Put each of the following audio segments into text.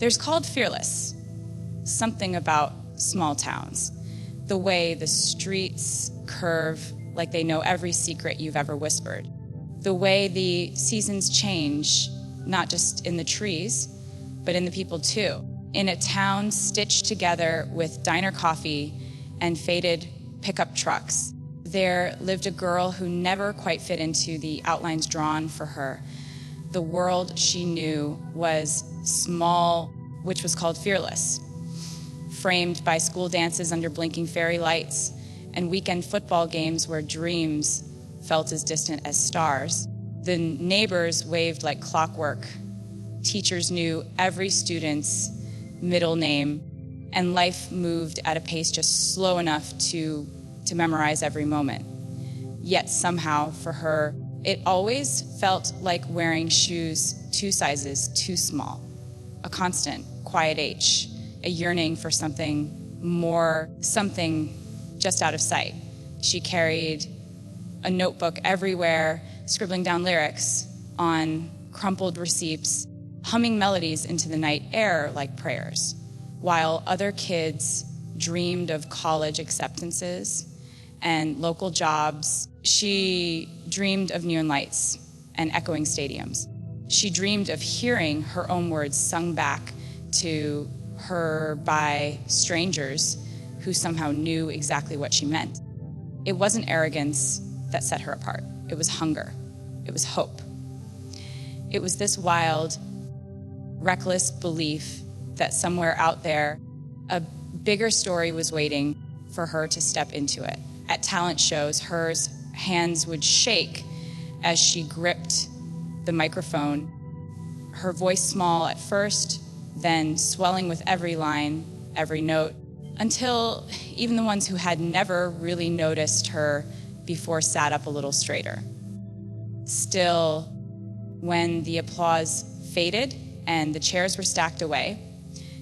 There's called fearless, something about small towns, the way the streets curve like they know every secret you've ever whispered, the way the seasons change, not just in the trees, but in the people too. In a town stitched together with diner coffee and faded pickup trucks, there lived a girl who never quite fit into the outlines drawn for her. The world she knew was small, which was called fearless, framed by school dances under blinking fairy lights and weekend football games where dreams felt as distant as stars. The neighbors waved like clockwork. Teachers knew every student's middle name, and life moved at a pace just slow enough to memorize every moment. Yet somehow, for her, it always felt like wearing shoes 2 sizes too small, a constant, quiet ache, a yearning for something more, something just out of sight. She carried a notebook everywhere, scribbling down lyrics on crumpled receipts, humming melodies into the night air like prayers, while other kids dreamed of college acceptances and local jobs. She dreamed of neon lights and echoing stadiums. She dreamed of hearing her own words sung back to her by strangers who somehow knew exactly what she meant. It wasn't arrogance that set her apart. It was hunger. It was hope. It was this wild, reckless belief that somewhere out there, a bigger story was waiting for her to step into it. At talent shows, her hands would shake as she gripped the microphone, her voice small at first, then swelling with every line, every note, until even the ones who had never really noticed her before sat up a little straighter. Still, when the applause faded and the chairs were stacked away,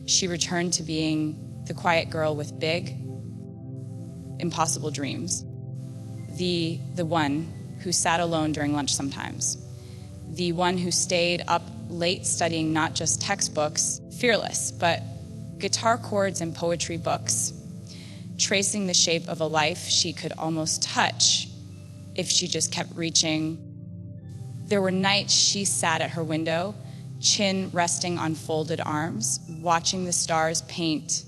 she returned to being the quiet girl with big, impossible dreams. The one who sat alone during lunch sometimes. The one who stayed up late studying not just textbooks, fearless, but guitar chords and poetry books, tracing the shape of a life she could almost touch if she just kept reaching. There were nights she sat at her window, chin resting on folded arms, watching the stars paint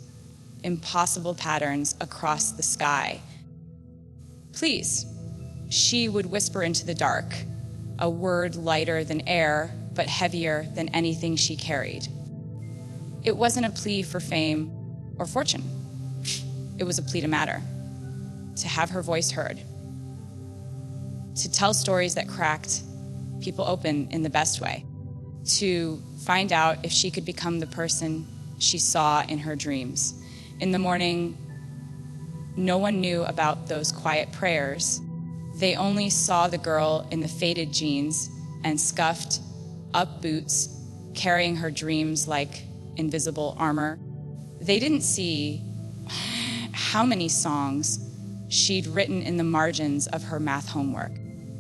impossible patterns across the sky. Please, she would whisper into the dark, a word lighter than air, but heavier than anything she carried. It wasn't a plea for fame or fortune. It was a plea to matter, to have her voice heard, to tell stories that cracked people open in the best way, to find out if she could become the person she saw in her dreams. In the morning, no one knew about those quiet prayers. They only saw the girl in the faded jeans and scuffed up boots, carrying her dreams like invisible armor. They didn't see how many songs she'd written in the margins of her math homework.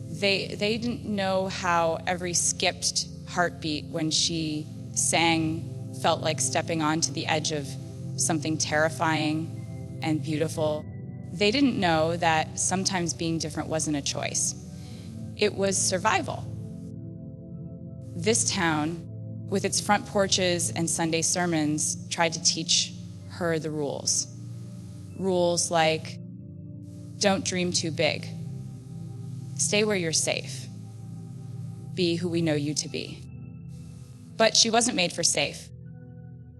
They didn't know how every skipped heartbeat when she sang felt like stepping onto the edge of something terrifying and beautiful. They didn't know that sometimes being different wasn't a choice. It was survival. This town, with its front porches and Sunday sermons, tried to teach her the rules. Rules like, don't dream too big. Stay where you're safe. Be who we know you to be. But she wasn't made for safe.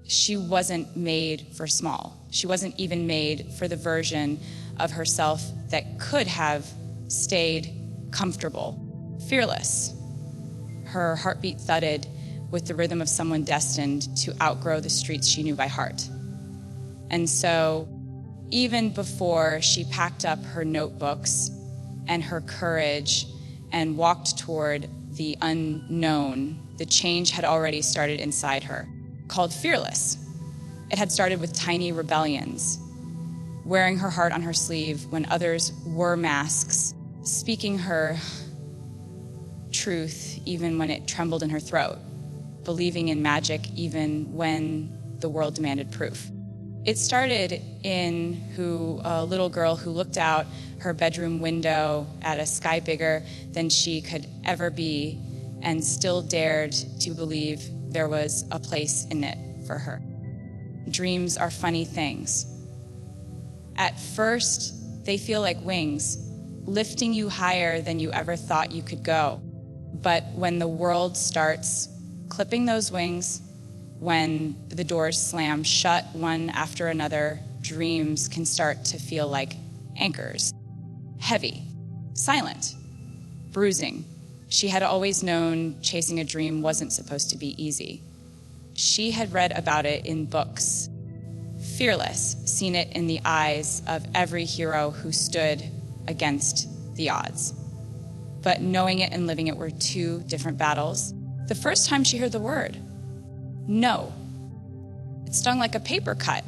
She wasn't made for small. She wasn't even made for the version of herself that could have stayed comfortable, fearless. Her heartbeat thudded with the rhythm of someone destined to outgrow the streets she knew by heart. And so, even before she packed up her notebooks and her courage and walked toward the unknown, the change had already started inside her, called fearless. It had started with tiny rebellions, wearing her heart on her sleeve when others wore masks, speaking her truth even when it trembled in her throat. believing in magic even when the world demanded proof. It started in a little girl who looked out her bedroom window at a sky bigger than she could ever be and still dared to believe there was a place in it for her. Dreams are funny things. At first, they feel like wings, lifting you higher than you ever thought you could go. But when the world starts clipping those wings, when the doors slam shut one after another, dreams can start to feel like anchors. Heavy, silent, bruising. She had always known chasing a dream wasn't supposed to be easy. She had read about it in books. Fearless, seen it in the eyes of every hero who stood against the odds. But knowing it and living it were two different battles. The first time she heard the word, no, it stung like a paper cut.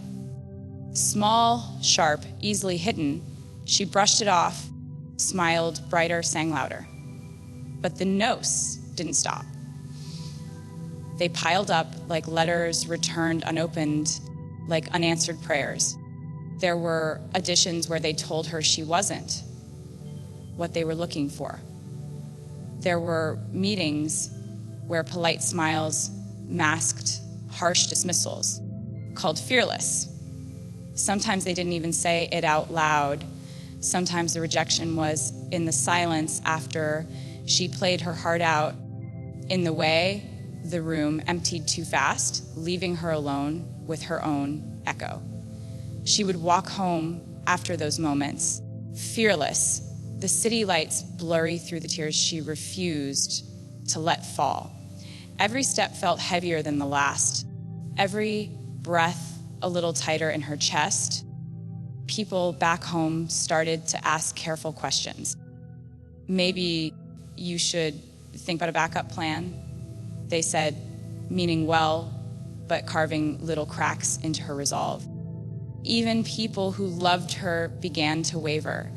Small, sharp, easily hidden, she brushed it off, smiled brighter, sang louder. But the no's didn't stop. They piled up like letters returned unopened, like unanswered prayers. There were auditions where they told her she wasn't what they were looking for. There were meetings where polite smiles masked harsh dismissals, called fearless. Sometimes they didn't even say it out loud. Sometimes the rejection was in the silence after she played her heart out. In the way, the room emptied too fast, leaving her alone with her own echo. She would walk home after those moments, fearless, the city lights blurry through the tears she refused to let fall. Every step felt heavier than the last. Every breath a little tighter in her chest. People back home started to ask careful questions. Maybe you should think about a backup plan, they said, meaning well, but carving little cracks into her resolve. Even people who loved her began to waver,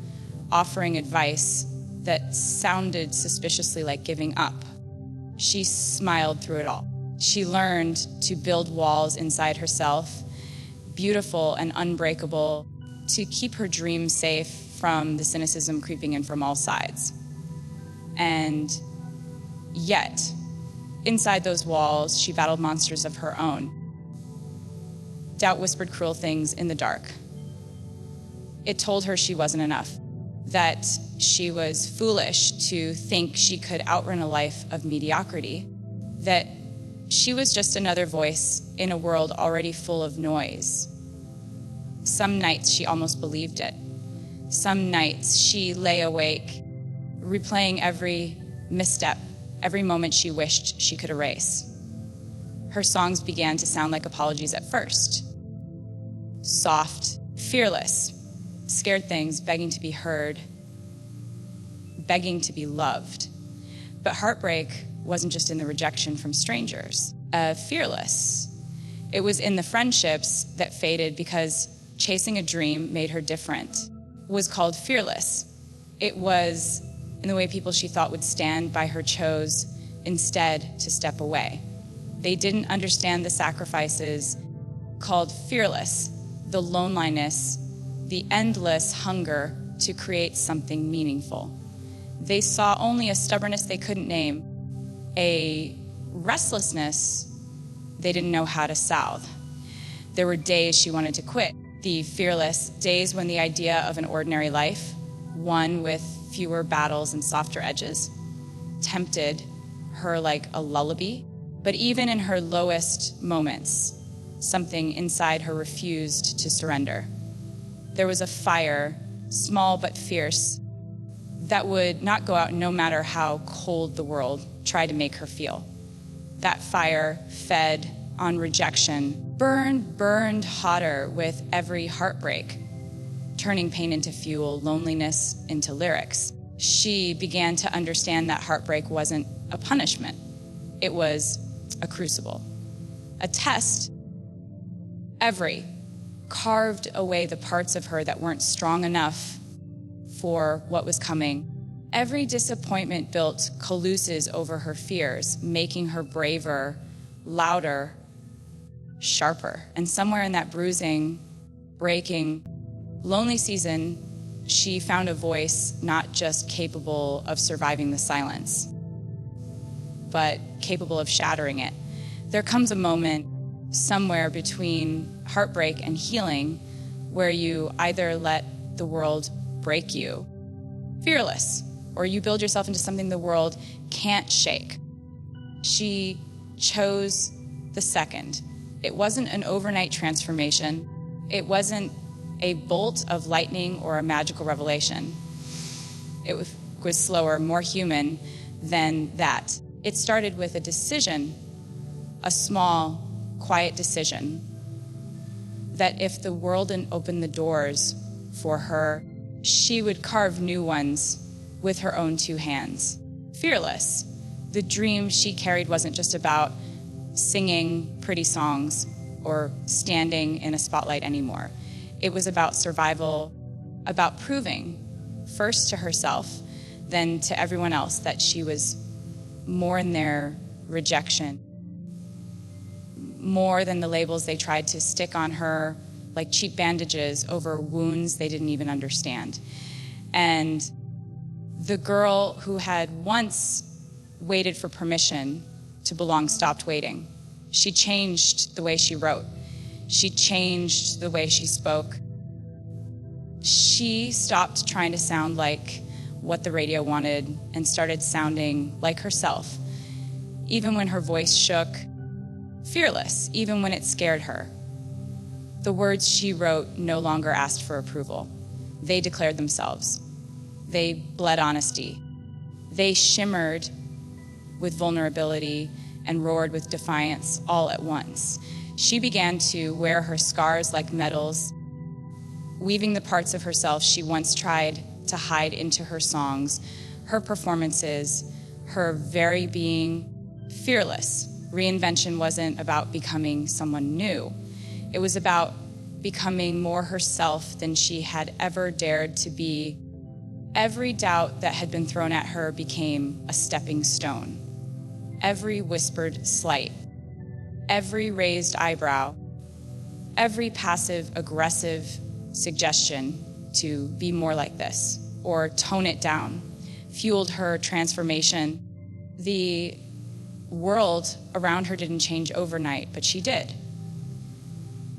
offering advice that sounded suspiciously like giving up. She smiled through it all. She learned to build walls inside herself, beautiful and unbreakable, to keep her dreams safe from the cynicism creeping in from all sides. And yet, inside those walls, she battled monsters of her own. Doubt whispered cruel things in the dark. It told her she wasn't enough, that she was foolish to think she could outrun a life of mediocrity, that she was just another voice in a world already full of noise. Some nights she almost believed it. Some nights she lay awake, replaying every misstep, every moment she wished she could erase. Her songs began to sound like apologies at first. Soft, fearless, scared things, begging to be heard, begging to be loved. But heartbreak wasn't just in the rejection from strangers. Fearless. It was in the friendships that faded because chasing a dream made her different. Was called fearless. It was in the way people she thought would stand by her chose instead to step away. They didn't understand the sacrifices. Called fearless, the loneliness, the endless hunger to create something meaningful. They saw only a stubbornness they couldn't name, a restlessness they didn't know how to salve. There were days she wanted to quit, the fearless days when the idea of an ordinary life, one with fewer battles and softer edges, tempted her like a lullaby. But even in her lowest moments, something inside her refused to surrender. There was a fire, small but fierce, that would not go out no matter how cold the world tried to make her feel. That fire fed on rejection, burned hotter with every heartbreak, turning pain into fuel, loneliness into lyrics. She began to understand that heartbreak wasn't a punishment. It was a crucible, a test. Every carved away the parts of her that weren't strong enough for what was coming. Every disappointment built caluses over her fears, making her braver louder, sharper. And somewhere in that bruising, breaking, lonely season, she found a voice not just capable of surviving the silence, but capable of shattering it. There comes a moment somewhere between heartbreak and healing where you either let the world break you, fearless, or you build yourself into something the world can't shake. She chose the second. It wasn't an overnight transformation. It wasn't a bolt of lightning or a magical revelation. It was slower, more human than that. It started with a decision, a small, quiet decision, that if the world didn't open the doors for her, she would carve new ones with her own two hands. Fearless. The dream she carried wasn't just about singing pretty songs or standing in a spotlight anymore. It was about survival, about proving, first to herself, then to everyone else, that she was more than their rejection, more than the labels they tried to stick on her like cheap bandages over wounds they didn't even understand. And the girl who had once waited for permission to belong stopped waiting. She changed the way she wrote. She changed the way she spoke. She stopped trying to sound like what the radio wanted and started sounding like herself, even when her voice shook, fearless, even when it scared her. The words she wrote no longer asked for approval. They declared themselves. They bled honesty. They shimmered with vulnerability and roared with defiance all at once. She began to wear her scars like medals, weaving the parts of herself she once tried to hide into her songs, her performances, her very being. Fearless. Reinvention wasn't about becoming someone new. It was about becoming more herself than she had ever dared to be. Every doubt that had been thrown at her became a stepping stone. Every whispered slight, every raised eyebrow, every passive-aggressive suggestion to be more like this or tone it down fueled her transformation. The world around her didn't change overnight, but she did.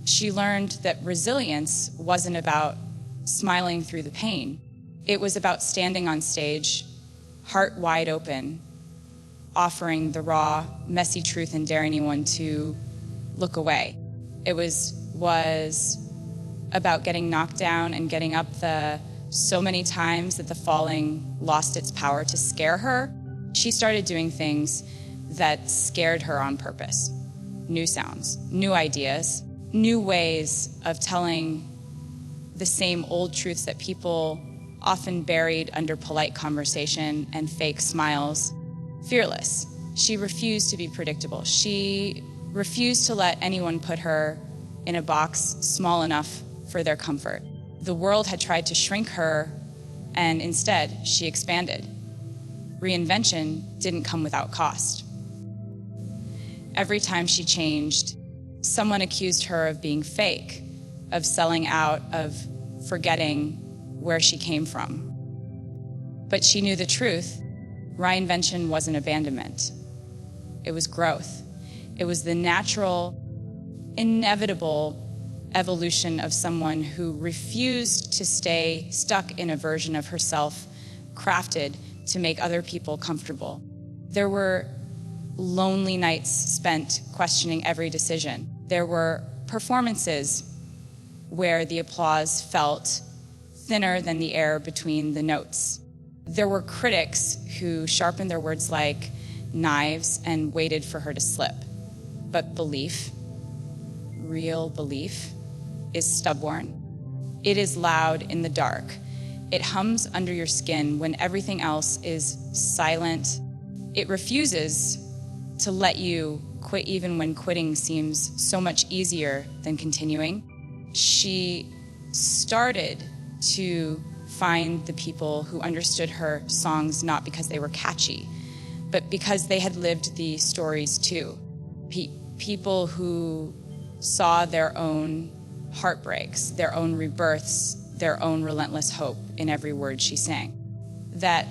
She learned that resilience wasn't about smiling through the pain. It was about standing on stage, heart wide open, offering the raw, messy truth and dare anyone to look away. It was about getting knocked down and getting up so many times that the falling lost its power to scare her. She started doing things that scared her on purpose. New sounds, new ideas, new ways of telling the same old truths that people often buried under polite conversation and fake smiles. Fearless. She refused to be predictable. She refused to let anyone put her in a box small enough for their comfort. The world had tried to shrink her, and instead, she expanded. Reinvention didn't come without cost. Every time she changed, someone accused her of being fake, of selling out, of forgetting where she came from. But she knew the truth. Reinvention wasn't abandonment. It was growth. It was the natural, inevitable evolution of someone who refused to stay stuck in a version of herself crafted to make other people comfortable. There were lonely nights spent questioning every decision. There were performances where the applause felt thinner than the air between the notes. There were critics who sharpened their words like knives and waited for her to slip. But belief, real belief, is stubborn. It is loud in the dark. It hums under your skin when everything else is silent. It refuses to let you quit even when quitting seems so much easier than continuing. She started to find the people who understood her songs not because they were catchy, but because they had lived the stories too. People who saw their own heartbreaks, their own rebirths, their own relentless hope in every word she sang. That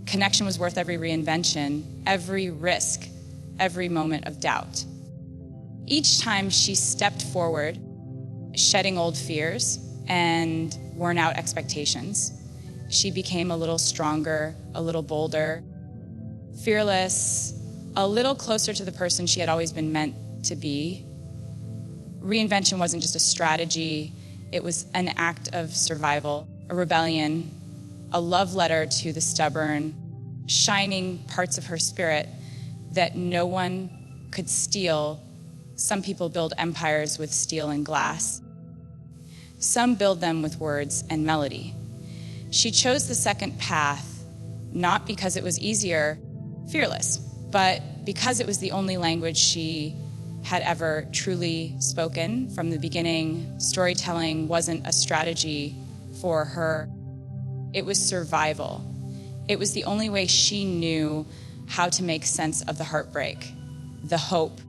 connection was worth every reinvention, every risk, every moment of doubt. Each time she stepped forward, shedding old fears and worn out expectations, she became a little stronger, a little bolder, fearless, a little closer to the person she had always been meant to be. Reinvention wasn't just a strategy, it was an act of survival, a rebellion, a love letter to the stubborn, shining parts of her spirit that no one could steal. Some people build empires with steel and glass. Some build them with words and melody. She chose the second path, not because it was easier, fearless, but because it was the only language she had ever truly spoken. From the beginning, storytelling wasn't a strategy for her. It was survival. It was the only way she knew how to make sense of the heartbreak, the hope,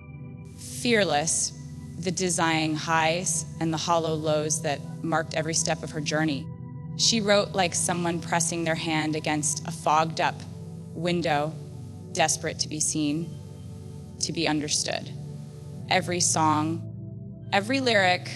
fearless, the dizzying highs and the hollow lows that marked every step of her journey. She wrote like someone pressing their hand against a fogged up window, desperate to be seen, to be understood. Every song, every lyric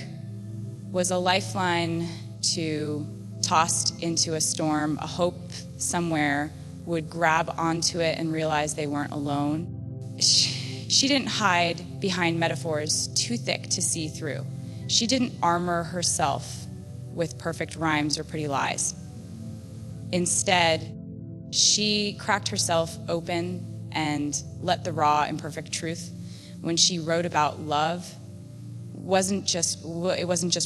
was a lifeline to tossed into a storm, a hope somewhere would grab onto it and realize they weren't alone. She didn't hide behind metaphors too thick to see through. She didn't armor herself with perfect rhymes or pretty lies. Instead, she cracked herself open and let the raw, imperfect truth. When she wrote about love, it wasn't just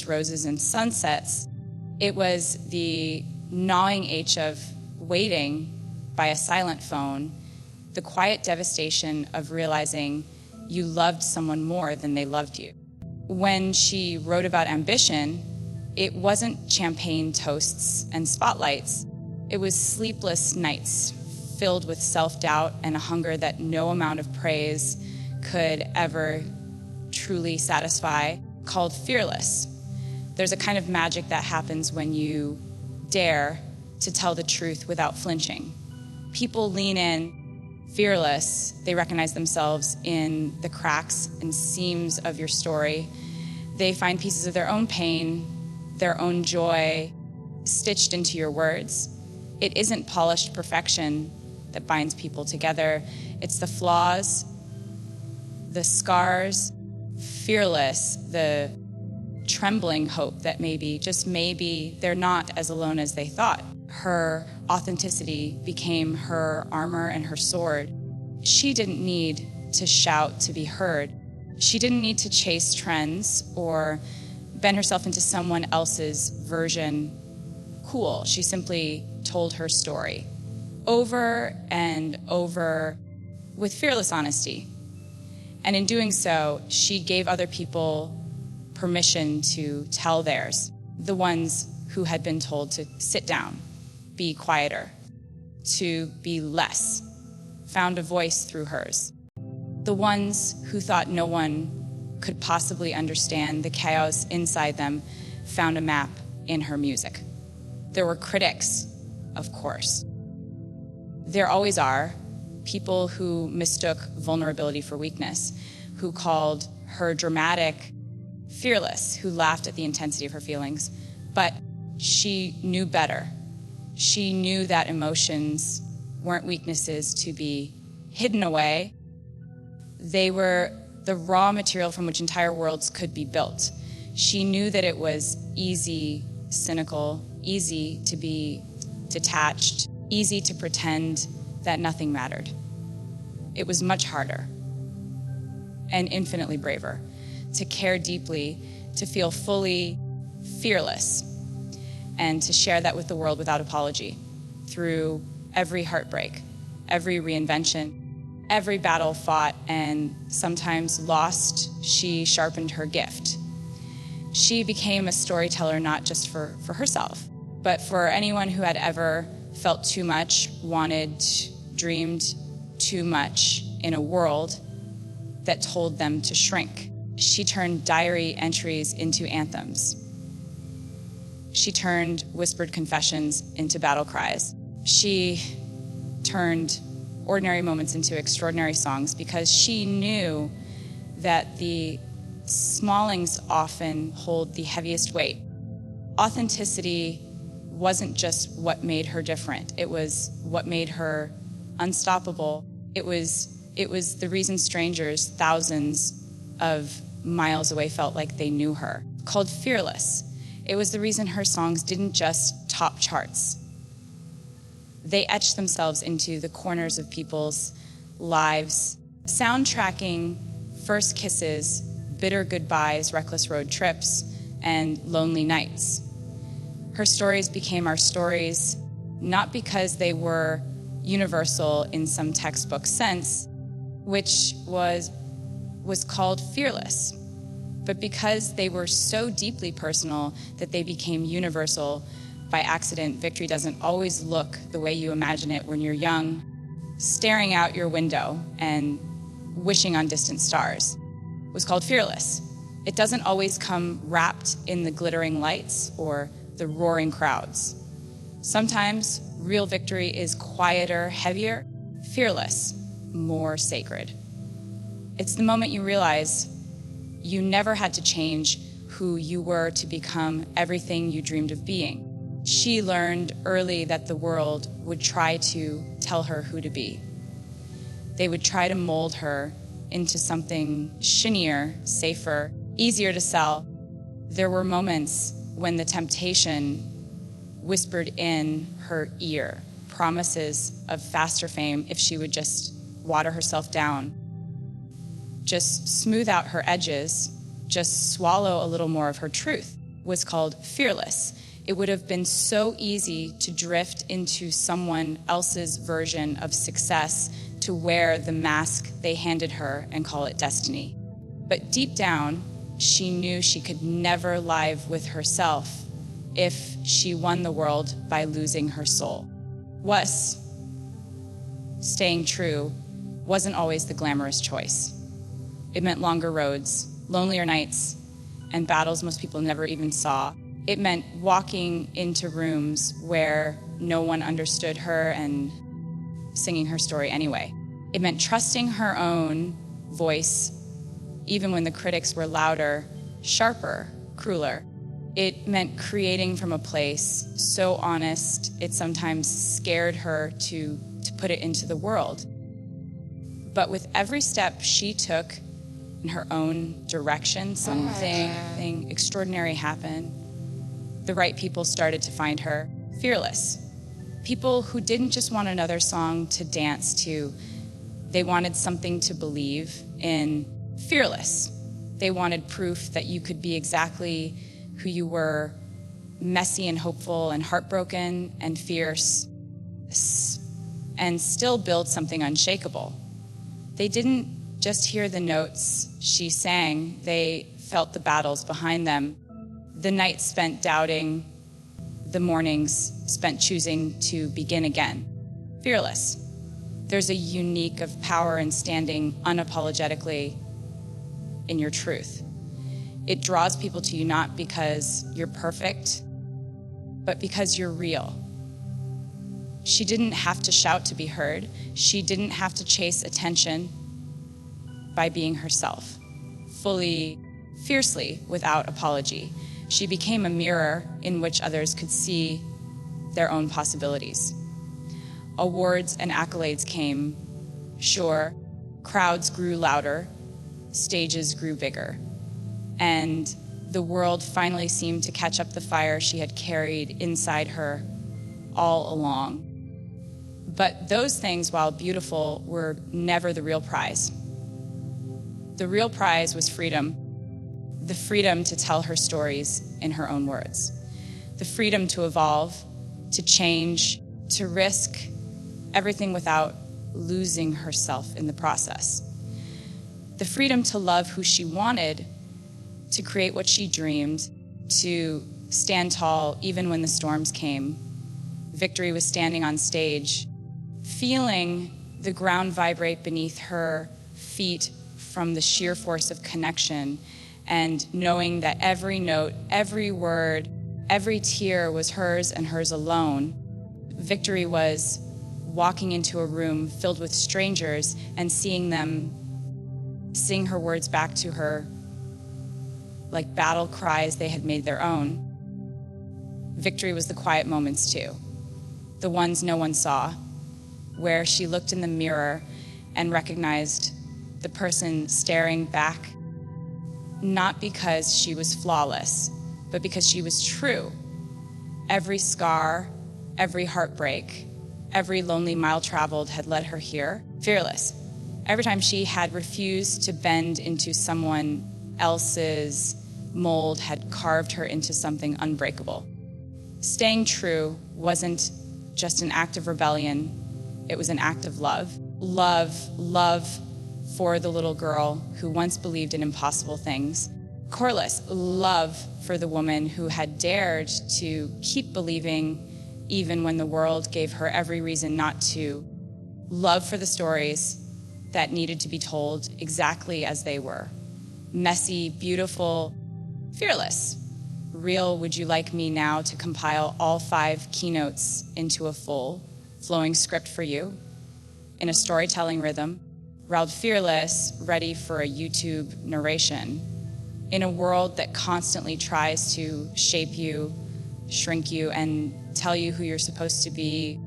roses and sunsets. It was the gnawing ache of waiting by a silent phone, the quiet devastation of realizing you loved someone more than they loved you. When she wrote about ambition, it wasn't champagne toasts and spotlights. It was sleepless nights filled with self-doubt and a hunger that no amount of praise could ever truly satisfy, called fearless. There's a kind of magic that happens when you dare to tell the truth without flinching. People lean in, fearless. They recognize themselves in the cracks and seams of your story. They find pieces of their own pain, their own joy, stitched into your words. It isn't polished perfection that binds people together. It's the flaws, the scars, fearless, the trembling hope that maybe, just maybe, they're not as alone as they thought. Her authenticity became her armor and her sword. She didn't need to shout to be heard. She didn't need to chase trends or bend herself into someone else's version cool. She simply told her story over and over with fearless honesty. And in doing so, she gave other people permission to tell theirs, the ones who had been told to sit down, be quieter, to be less, found a voice through hers. The ones who thought no one could possibly understand the chaos inside them found a map in her music. There were critics, of course. There always are, people who mistook vulnerability for weakness, who called her dramatic, fearless, who laughed at the intensity of her feelings. But she knew better. She knew that emotions weren't weaknesses to be hidden away. They were the raw material from which entire worlds could be built. She knew that it was easy, cynical, easy to be detached, easy to pretend that nothing mattered. It was much harder and infinitely braver to care deeply, to feel fully fearless, and to share that with the world without apology through every heartbreak, every reinvention, every battle fought and sometimes lost. She sharpened her gift. She became a storyteller not just for herself, but for anyone who had ever felt too much, wanted, dreamed too much in a world that told them to shrink. She turned diary entries into anthems. She turned whispered confessions into battle cries. She turned ordinary moments into extraordinary songs because she knew that the smallings often hold the heaviest weight. Authenticity wasn't just what made her different. It was what made her unstoppable. It was the reason strangers thousands of miles away felt like they knew her. Called fearless. It was the reason her songs didn't just top charts. They etched themselves into the corners of people's lives, soundtracking first kisses, bitter goodbyes, reckless road trips, and lonely nights. Her stories became our stories, not because they were universal in some textbook sense, which was called fearless, but because they were so deeply personal that they became universal by accident. Victory doesn't always look the way you imagine it when you're young, staring out your window and wishing on distant stars. It was called fearless. It doesn't always come wrapped in the glittering lights or the roaring crowds. Sometimes real victory is quieter, heavier, fearless, more sacred. It's the moment you realize you never had to change who you were to become everything you dreamed of being. She learned early that the world would try to tell her who to be. They would try to mold her into something shinier, safer, easier to sell. There were moments when the temptation whispered in her ear promises of faster fame if she would just water herself down, just smooth out her edges, just swallow a little more of her truth. Was called fearless. It would have been so easy to drift into someone else's version of success, to wear the mask they handed her and call it destiny. But deep down, she knew she could never live with herself if she won the world by losing her soul. Staying true wasn't always the glamorous choice. It meant longer roads, lonelier nights, and battles most people never even saw. It meant walking into rooms where no one understood her and singing her story anyway. It meant trusting her own voice, even when the critics were louder, sharper, crueler. It meant creating from a place so honest, it sometimes scared her to put it into the world. But with every step she took in her own direction, something extraordinary happened. The right people started to find her. Fearless. People who didn't just want another song to dance to. They wanted something to believe in. Fearless. They wanted proof that you could be exactly who you were, messy and hopeful and heartbroken and fierce, and still build something unshakable. They didn't just hear the notes she sang, they felt the battles behind them. The nights spent doubting, the mornings spent choosing to begin again. Fearless. There's a unique of power in standing unapologetically in your truth. It draws people to you not because you're perfect, but because you're real. She didn't have to shout to be heard. She didn't have to chase attention by being herself, fully, fiercely, without apology. She became a mirror in which others could see their own possibilities. Awards and accolades came, sure. Crowds grew louder, stages grew bigger, and the world finally seemed to catch up the fire she had carried inside her all along. But those things, while beautiful, were never the real prize. The real prize was freedom. The freedom to tell her stories in her own words. The freedom to evolve, to change, to risk everything without losing herself in the process. The freedom to love who she wanted, to create what she dreamed, to stand tall even when the storms came. Victory was standing on stage, feeling the ground vibrate beneath her feet from the sheer force of connection and knowing that every note, every word, every tear was hers and hers alone. Victory was walking into a room filled with strangers and seeing them sing her words back to her like battle cries they had made their own. Victory was the quiet moments too, the ones no one saw, where she looked in the mirror and recognized the person staring back, not because she was flawless, but because she was true. Every scar, every heartbreak, every lonely mile traveled had led her here, fearless. Every time she had refused to bend into someone else's mold had carved her into something unbreakable. Staying true wasn't just an act of rebellion, it was an act of love. Love for the little girl who once believed in impossible things. Corliss, love for the woman who had dared to keep believing even when the world gave her every reason not to. Love for the stories that needed to be told exactly as they were. Messy, beautiful, fearless. Real, would you like me now to compile all 5 keynotes into a full, flowing script for you in a storytelling rhythm, Raud fearless, ready for a YouTube narration, in a world that constantly tries to shape you, shrink you, and tell you who you're supposed to be.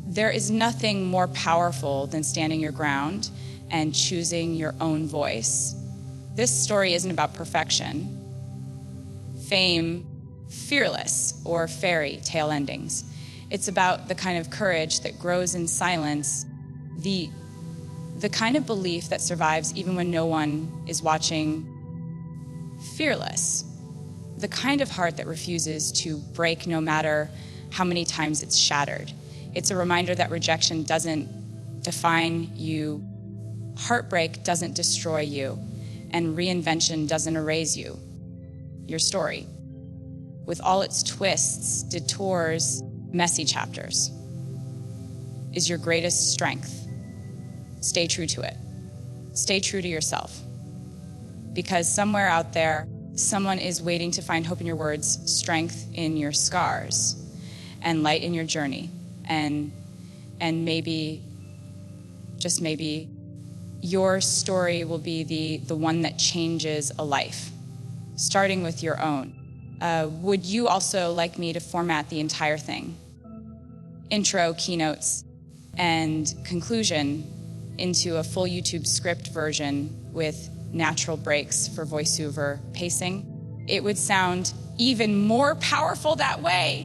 There is nothing more powerful than standing your ground and choosing your own voice. This story isn't about perfection, fame, fearless, or fairy tale endings. It's about the kind of courage that grows in silence, the kind of belief that survives even when no one is watching. Fearless, the kind of heart that refuses to break no matter how many times it's shattered. It's a reminder that rejection doesn't define you, heartbreak doesn't destroy you, and reinvention doesn't erase you. Your story, with all its twists, detours, messy chapters, is your greatest strength. Stay true to it. Stay true to yourself. Because somewhere out there, someone is waiting to find hope in your words, strength in your scars, and light in your journey. And maybe, just maybe, your story will be the one that changes a life, starting with your own. Would you also like me to format the entire thing? Intro, keynotes, and conclusion into a full YouTube script version with natural breaks for voiceover pacing. It would sound even more powerful that way.